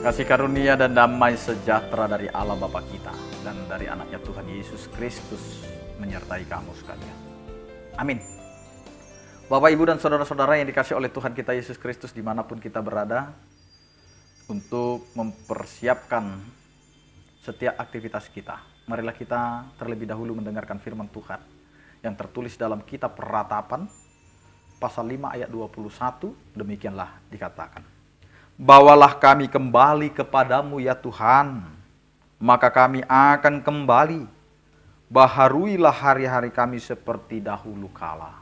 Kasih karunia dan damai sejahtera dari Allah Bapa kita dan dari anaknya Tuhan Yesus Kristus menyertai kamu sekalian. Amin. Bapak, Ibu, dan saudara-saudara yang dikasih oleh Tuhan kita Yesus Kristus dimanapun kita berada, untuk mempersiapkan setiap aktivitas kita, marilah kita terlebih dahulu mendengarkan firman Tuhan yang tertulis dalam kitab Ratapan pasal 5 ayat 21. Demikianlah dikatakan, bawalah kami kembali kepadamu ya Tuhan, maka kami akan kembali. Baharuilah hari-hari kami seperti dahulu kala.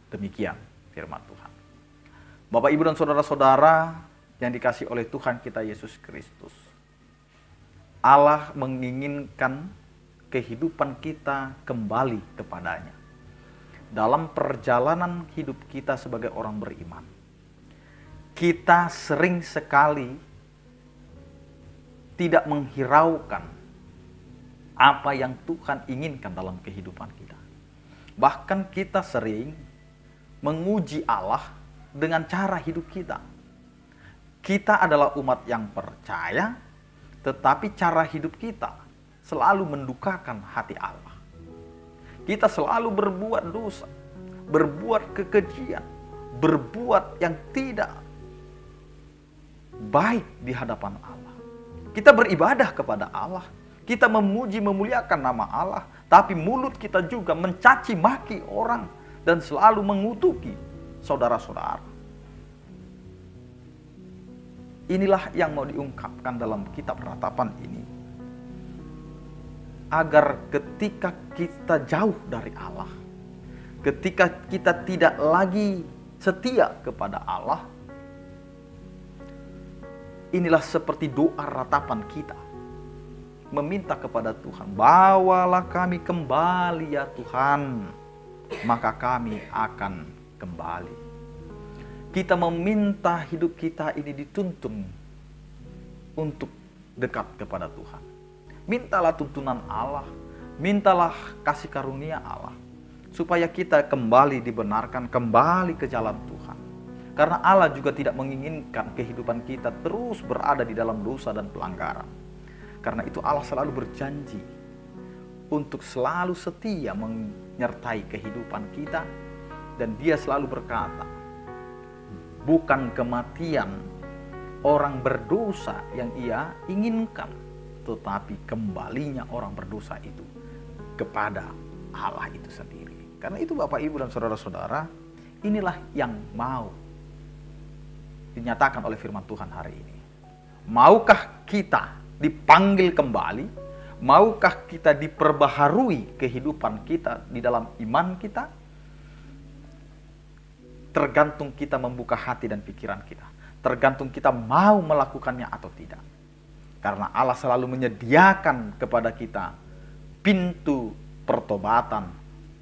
Demikian firman Tuhan. Bapak, Ibu, dan saudara-saudara yang dikasih oleh Tuhan kita Yesus Kristus, Allah menginginkan kehidupan kita kembali kepadanya. Dalam perjalanan hidup kita sebagai orang beriman, kita sering sekali tidak menghiraukan apa yang Tuhan inginkan dalam kehidupan kita. Bahkan kita sering menguji Allah dengan cara hidup kita. Kita adalah umat yang percaya, tetapi cara hidup kita selalu mendukakan hati Allah. Kita selalu berbuat dosa, berbuat kekejian, berbuat yang tidak baik di hadapan Allah. Kita beribadah kepada Allah, kita memuji memuliakan nama Allah, tapi mulut kita juga mencaci maki orang dan selalu mengutuki saudara-saudara. Inilah yang mau diungkapkan dalam kitab Ratapan ini, agar ketika kita jauh dari Allah, ketika kita tidak lagi setia kepada Allah, inilah seperti doa ratapan kita, meminta kepada Tuhan, bawalah kami kembali ya Tuhan, maka kami akan kembali. Kita meminta hidup kita ini dituntun untuk dekat kepada Tuhan. Mintalah tuntunan Allah, mintalah kasih karunia Allah, supaya kita kembali dibenarkan, kembali ke jalan Tuhan. Karena Allah juga tidak menginginkan kehidupan kita terus berada di dalam dosa dan pelanggaran. Karena itu Allah selalu berjanji untuk selalu setia menyertai kehidupan kita. Dan Dia selalu berkata, bukan kematian orang berdosa yang Ia inginkan, tetapi kembalinya orang berdosa itu kepada Allah itu sendiri. Karena itu Bapak, Ibu, dan saudara-saudara, inilah yang mau dinyatakan oleh firman Tuhan hari ini. Maukah kita dipanggil kembali? Maukah kita diperbaharui kehidupan kita di dalam iman kita? Tergantung kita membuka hati dan pikiran kita. Tergantung kita mau melakukannya atau tidak. Karena Allah selalu menyediakan kepada kita pintu pertobatan,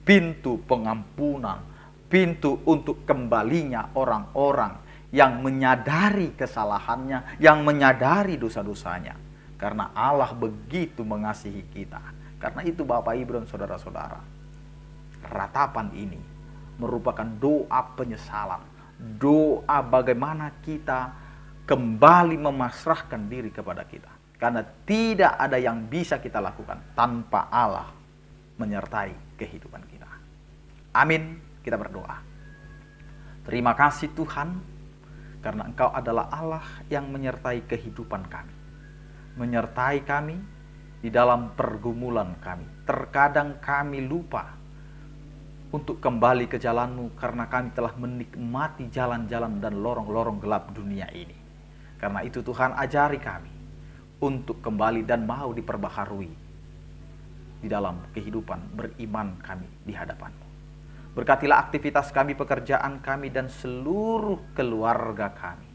pintu pengampunan, pintu untuk kembalinya orang-orang yang menyadari kesalahannya, yang menyadari dosa-dosanya. Karena Allah begitu mengasihi kita. Karena itu Bapak, Ibu, dan saudara-saudara, ratapan ini merupakan doa penyesalan, doa bagaimana kita kembali memasrahkan diri kepada kita. Karena tidak ada yang bisa kita lakukan tanpa Allah menyertai kehidupan kita. Amin. Kita berdoa. Terima kasih Tuhan, karena Engkau adalah Allah yang menyertai kehidupan kami. Menyertai kami di dalam pergumulan kami. Terkadang kami lupa untuk kembali ke jalan-Mu karena kami telah menikmati jalan-jalan dan lorong-lorong gelap dunia ini. Karena itu Tuhan, ajari kami untuk kembali dan mau diperbaharui di dalam kehidupan beriman kami di hadapan-Mu. Berkatilah aktivitas kami, pekerjaan kami, dan seluruh keluarga kami,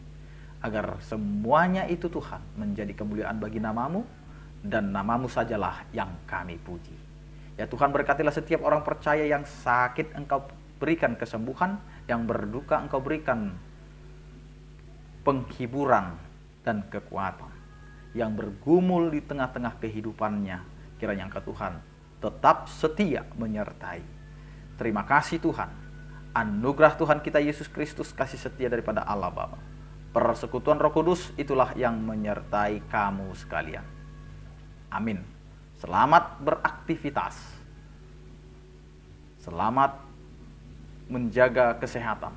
agar semuanya itu Tuhan menjadi kemuliaan bagi nama-Mu, dan nama-Mu sajalah yang kami puji. Ya Tuhan, berkatilah setiap orang percaya yang sakit, Engkau berikan kesembuhan, yang berduka Engkau berikan penghiburan dan kekuatan, yang bergumul di tengah-tengah kehidupannya, kiranya Engkau Tuhan tetap setia menyertai. Terima kasih Tuhan, anugerah Tuhan kita Yesus Kristus, kasih setia daripada Allah Bapa, Persekutuan Roh Kudus itulah yang menyertai kamu sekalian. Amin. Selamat beraktivitas. Selamat menjaga kesehatan.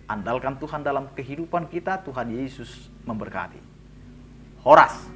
Andalkan Tuhan dalam kehidupan kita. Tuhan Yesus memberkati. Horas.